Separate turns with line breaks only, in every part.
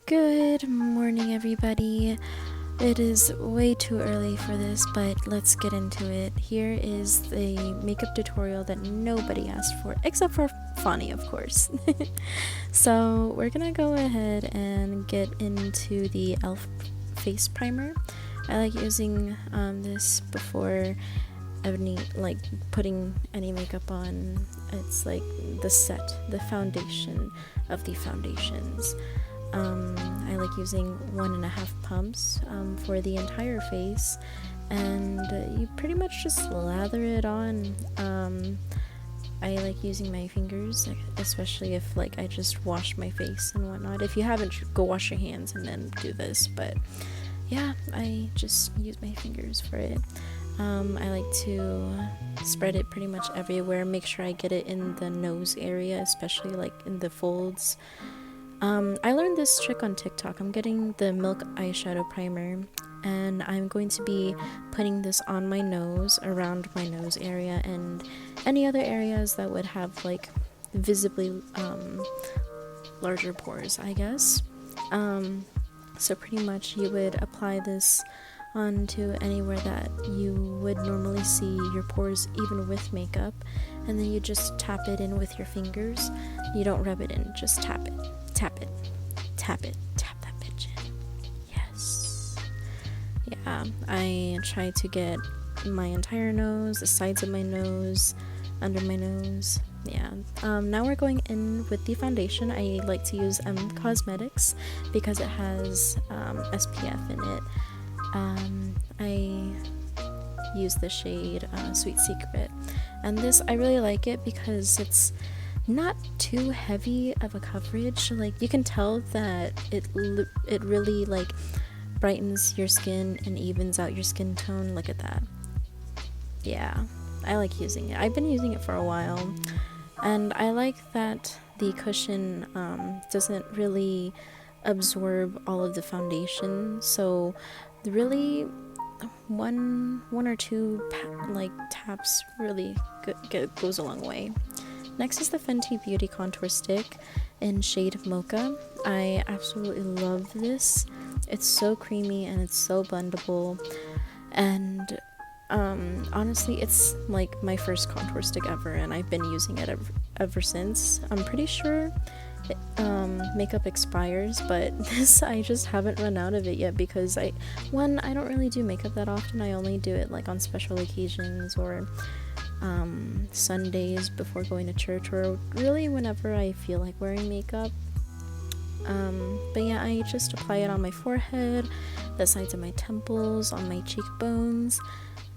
Good morning, everybody. It is way too early for this, but let's get into it. Here is the makeup tutorial that nobody asked for, except for Fani, of course. So we're gonna go ahead and get into the e.l.f. face primer. I like using this before putting any makeup on. It's like the foundation of the foundations. I like using 1.5 pumps for the entire face, and you pretty much just lather it on. I like using my fingers, especially if I just wash my face and whatnot. If you haven't, go wash your hands and then do this, but yeah, I just use my fingers for it. I like to spread it pretty much everywhere, make sure I get it in the nose area, especially in the folds. I learned this trick on TikTok. I'm getting the Milk eyeshadow primer, and I'm going to be putting this on my nose, around my nose area, and any other areas that would have visibly larger pores, I guess. So pretty much you would apply this onto anywhere that you would normally see your pores, even with makeup, and then you just tap it in with your fingers. You don't rub it in, just tap it. Tap it, tap it, tap that bitch in. Yes. Yeah, I try to get my entire nose, the sides of my nose, under my nose. Yeah. Now we're going in with the foundation. I like to use Cosmetics because it has SPF in it. I use the shade Sweet Secret, and this, I really like it because it's not too heavy of a coverage. You can tell that it really brightens your skin and evens out your skin tone. Look at that. Yeah, I like using it. I've been using it for a while, and I like that the cushion doesn't really absorb all of the foundation, so really one or two taps really goes a long way. Next is the Fenty Beauty Contour Stick in shade Mocha. I absolutely love this. It's so creamy and it's so blendable, and honestly, it's my first contour stick ever, and I've been using it ever since. I'm pretty sure makeup expires, but this, I just haven't run out of it yet because I don't really do makeup that often. I only do it on special occasions or Sundays before going to church, or really whenever I feel like wearing makeup. But yeah, I just apply it on my forehead, the sides of my temples, on my cheekbones,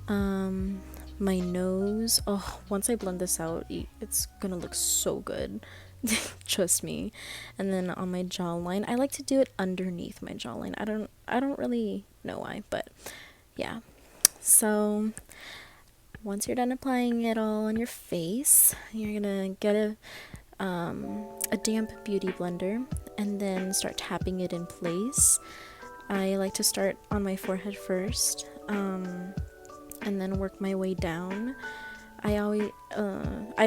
my nose. Oh, once I blend this out, it's gonna look so good. Trust me. And then on my jawline, I like to do it underneath my jawline. I don't really know why, but yeah. So once you're done applying it all on your face, you're gonna get a damp beauty blender and then start tapping it in place. I like to start on my forehead first, and then work my way down. I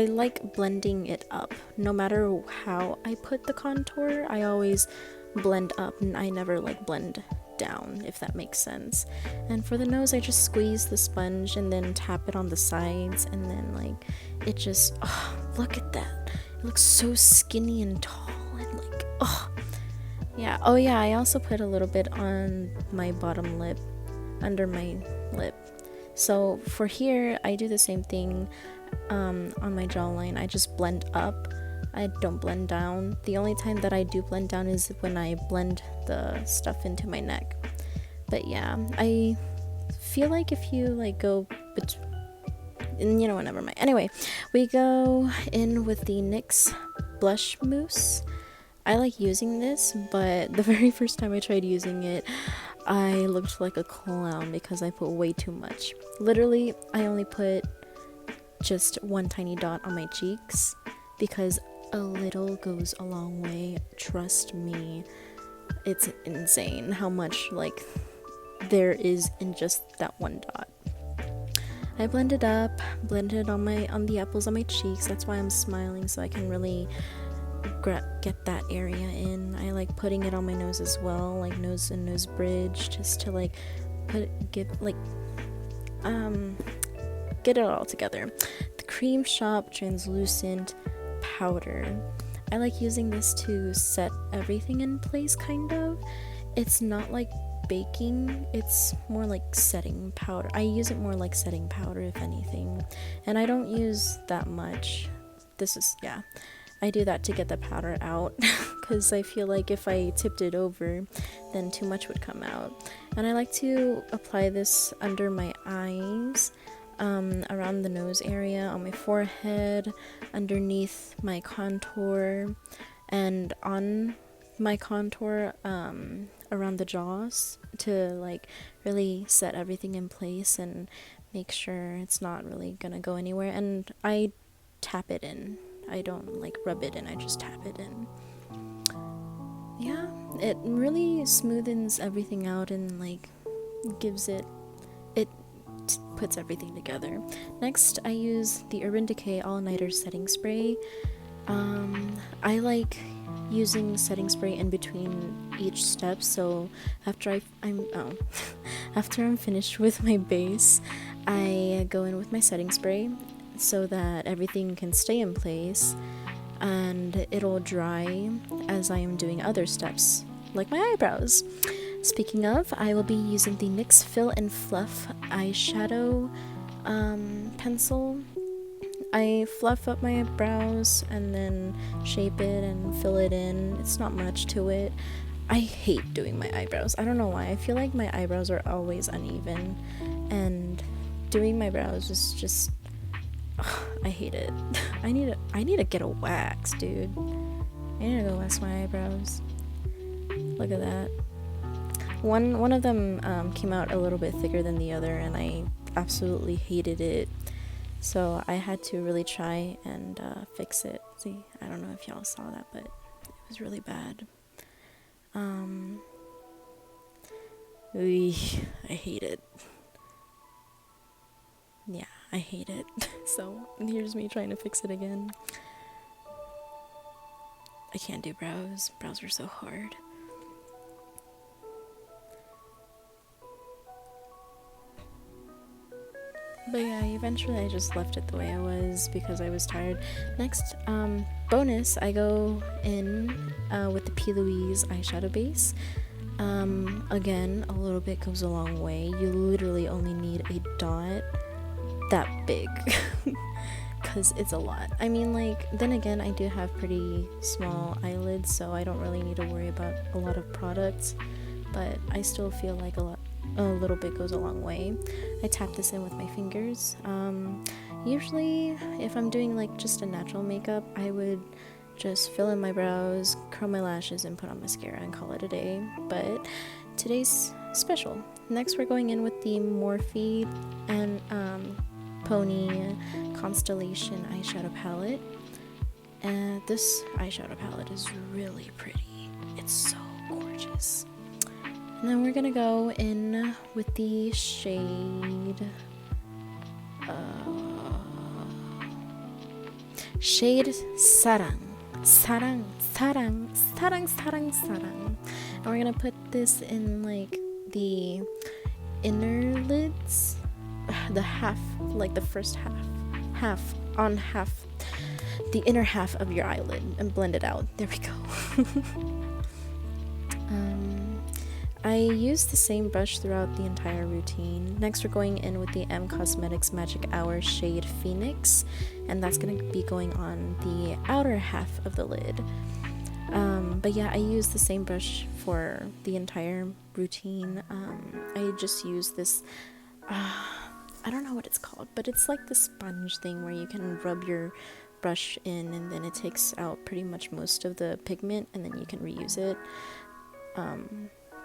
like blending it up. No matter how I put the contour, I always blend up, and I never blend down, if that makes sense. And for the nose, I just squeeze the sponge and then tap it on the sides, and then it just, oh, look at that. It looks so skinny and tall, and oh yeah. Oh yeah, I also put a little bit on my bottom lip, under my lip. So for here, I do the same thing on my jawline. I just blend up. I don't blend down. The only time that I do blend down is when I blend the stuff into my neck. But yeah, I feel like if you go never mind. Anyway, we go in with the NYX Blush Mousse. I like using this, but the very first time I tried using it, I looked like a clown because I put way too much. Literally, I only put just one tiny dot on my cheeks because a little goes a long way. Trust me, it's insane how much there is in just that one dot. I blended on the apples on my cheeks. That's why I'm smiling, so I can really get that area in. I like putting it on my nose as well, like nose and nose bridge, just to like get it all together. The Cream Shop Translucent Powder. I like using this to set everything in place, kind of. It's not like baking, it's more like setting powder. I use it more like setting powder, if anything. And I don't use that much. I do that to get the powder out because I feel like if I tipped it over, then too much would come out. And I like to apply this under my eyes, around the nose area, on my forehead, underneath my contour, and on my contour, around the jaws, to like really set everything in place and make sure it's not really gonna go anywhere. And I tap it in. I don't like rub it in, I just tap it in. Yeah, it really smoothens everything out and like gives it puts everything together. Next, I use the Urban Decay All Nighter Setting Spray. I like using setting spray in between each step, so after I'm finished with my base, I go in with my setting spray so that everything can stay in place and it'll dry as I am doing other steps, like my eyebrows. Speaking of, I will be using the NYX Fill and Fluff eyeshadow pencil. I fluff up my brows and then shape it and fill it in. It's not much to it. I hate doing my eyebrows. I don't know why. I feel like my eyebrows are always uneven, and doing my brows is just I hate it. I need to get a wax, dude. I need to go wax my eyebrows. Look at that. One of them came out a little bit thicker than the other, and I absolutely hated it. So I had to really try and fix it. See, I don't know if y'all saw that, but it was really bad. I hate it. Yeah, I hate it. So here's me trying to fix it again. I can't do brows. Brows are so hard. But yeah, eventually I just left it the way I was because I was tired. Next, bonus, I go in with the P. Louise eyeshadow base. Again, a little bit goes a long way. You literally only need a dot that big because it's a lot. I mean, like, then again, I do have pretty small eyelids, so I don't really need to worry about a lot of products, but I still feel like a little bit goes a long way. I tap this in with my fingers. Usually if I'm doing like just a natural makeup, I would just fill in my brows, curl my lashes, and put on mascara and call it a day, but today's special. Next, we're going in with the Morphe and Pony Constellation eyeshadow palette, and this eyeshadow palette is really pretty. It's so gorgeous. And then we're gonna go in with the shade Sarang. And we're gonna put this in like the inner lids, the half, like the first half, the inner half of your eyelid, and blend it out. There we go. I use the same brush throughout the entire routine. Next, we're going in with the M Cosmetics Magic Hour shade Phoenix, and that's going to be going on the outer half of the lid. But yeah, I use the same brush for the entire routine. I just use this, I don't know what it's called, but it's like the sponge thing where you can rub your brush in and then it takes out pretty much most of the pigment and then you can reuse it.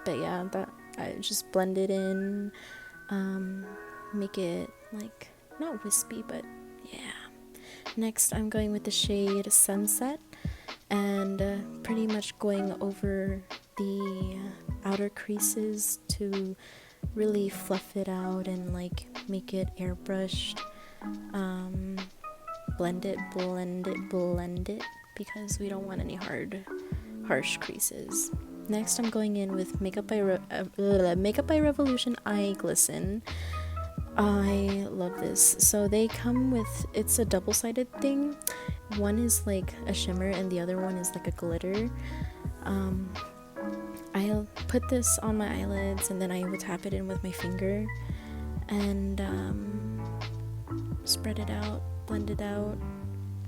But yeah, that I just blend it in, make it like not wispy, but yeah. Next, I'm going with the shade Sunset, and pretty much going over the outer creases to really fluff it out and like make it airbrushed. Blend it, because we don't want any harsh creases. Next, I'm going in with Makeup by Revolution Eye Glisten. I love this. So they come with, it's a double-sided thing. One is like a shimmer and the other one is like a glitter. I'll put this on my eyelids and then I will tap it in with my finger and spread it out, blend it out,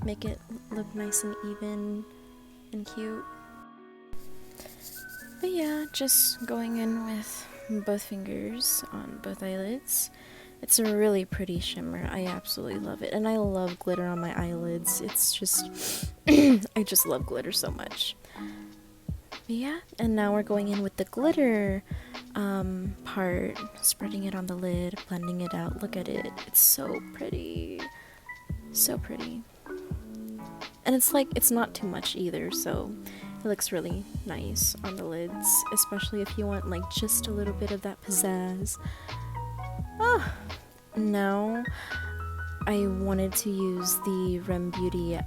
make it look nice and even and cute. But yeah, just going in with both fingers on both eyelids. It's a really pretty shimmer. I absolutely love it. And I love glitter on my eyelids. It's just, I just love glitter so much. But yeah, and now we're going in with the glitter part, spreading it on the lid, blending it out. Look at it. It's so pretty. So pretty. And it's like, it's not too much either, so it looks really nice on the lids, especially if you want like just a little bit of that pizzazz. Now I wanted to use the Rem Beauty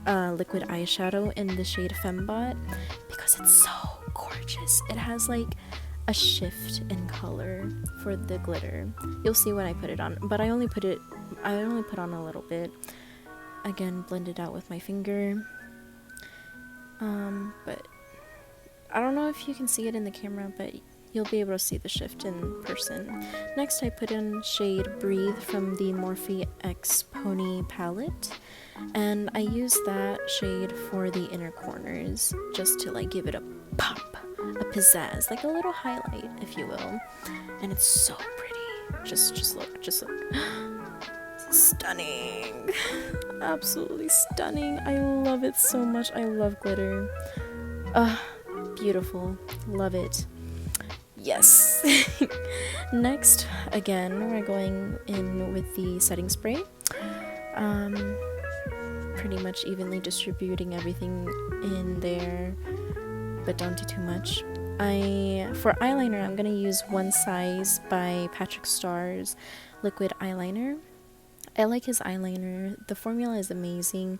liquid eyeshadow in the shade Fembot because it's so gorgeous. It has like a shift in color for the glitter. You'll see when I put it on, but I only put on a little bit. Again, blend it out with my finger. But I don't know if you can see it in the camera, but you'll be able to see the shift in person. Next, I put in shade Breathe from the Morphe X Pony palette, and I use that shade for the inner corners just to like give it a pop, a pizzazz, like a little highlight, if you will. And it's so pretty. Just look. Stunning. Absolutely stunning. I love it so much. I love glitter. Beautiful. Love it. Yes. Next, again, we're going in with the setting spray. Pretty much evenly distributing everything in there, but don't do too much. For eyeliner, I'm gonna use One Size by Patrick Starr's liquid eyeliner. I like his eyeliner. The formula is amazing,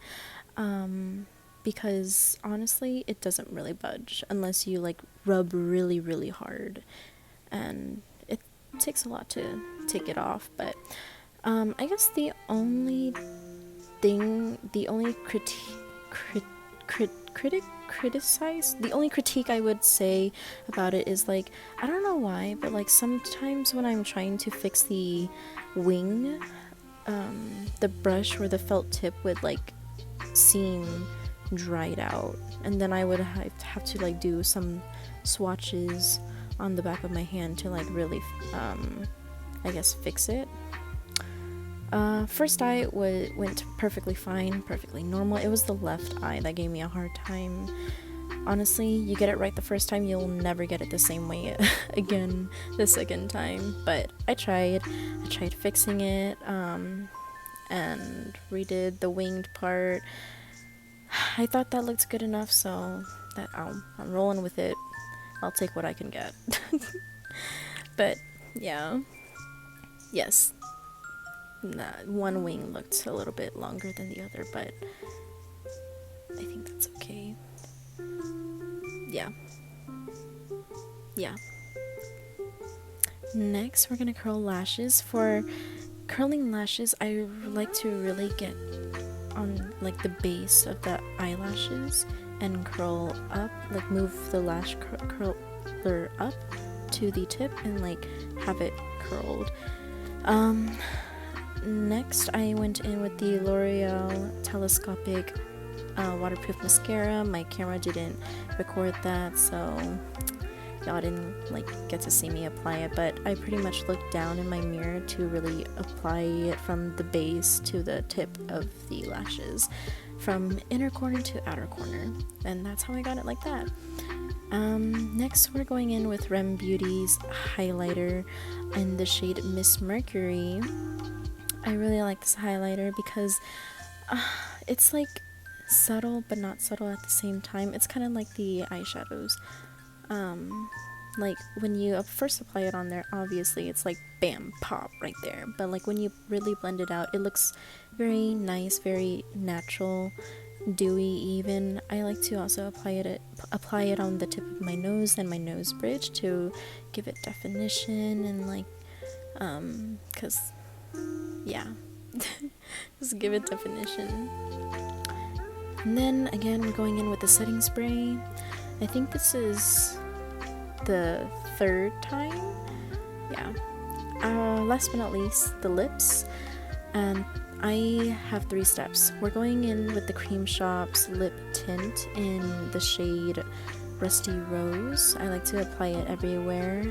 because honestly, it doesn't really budge unless you like rub really, really hard, and it takes a lot to take it off. But I guess the only critique I would say about it is like, I don't know why, but like sometimes when I'm trying to fix the wing, the brush or the felt tip would like seem dried out, and then I would have to like do some swatches on the back of my hand to like really I guess fix it. First eye went perfectly fine, perfectly normal. It was the left eye that gave me a hard time. Honestly, you get it right the first time, you'll never get it the same way again the second time. But I tried fixing it, and redid the winged part. I thought that looked good enough, so that I'm rolling with it. I'll take what I can get. But yeah, yes, one wing looked a little bit longer than the other, but I think that's okay. Yeah. Next, we're gonna curl lashes. For curling lashes, I like to really get on like the base of the eyelashes and curl up, like move the lash curler up to the tip and like have it curled. Next, I went in with the L'Oreal Telescopic waterproof mascara. My camera didn't record that, so y'all didn't like get to see me apply it, but I pretty much looked down in my mirror to really apply it from the base to the tip of the lashes, from inner corner to outer corner, and that's how I got it like that. Next, we're going in with Rem Beauty's highlighter in the shade Miss Mercury. I really like this highlighter because it's like subtle but not subtle at the same time. It's kind of like the eyeshadows. Like when you first apply it on there, obviously it's like bam, pop right there, but like when you really blend it out, it looks very nice, very natural, dewy even. I like to also apply it on the tip of my nose and my nose bridge to give it definition and like cuz yeah. Just give it definition. And then again, we're going in with the setting spray. I think this is the third time. Yeah. Last but not least, the lips. And I have 3 steps. We're going in with the Cream Shop's lip tint in the shade Rusty Rose. I like to apply it everywhere.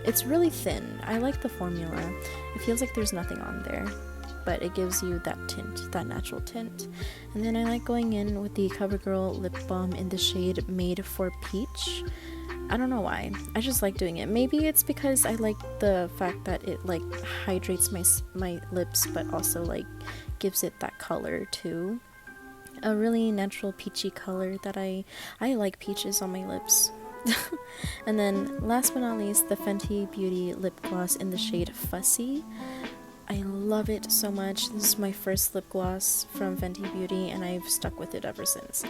It's really thin. I like the formula. It feels like there's nothing on there, but it gives you that tint, that natural tint. And then I like going in with the CoverGirl lip balm in the shade Made for Peach. I don't know why. I just like doing it. Maybe it's because I like the fact that it like hydrates my lips, but also like gives it that color too. A really natural peachy color that I like peaches on my lips. And then last but not least, the Fenty Beauty lip gloss in the shade Fussy. I love it so much. This is my first lip gloss from Fenty Beauty and I've stuck with it ever since.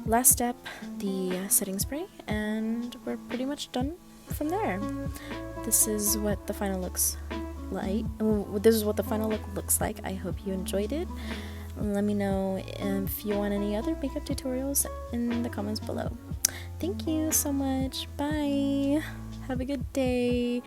Last step, the setting spray, and we're pretty much done from there. This is what the final looks like. This is what the final look looks like. I hope you enjoyed it. Let me know if you want any other makeup tutorials in the comments below. Thank you so much. Bye. Have a good day.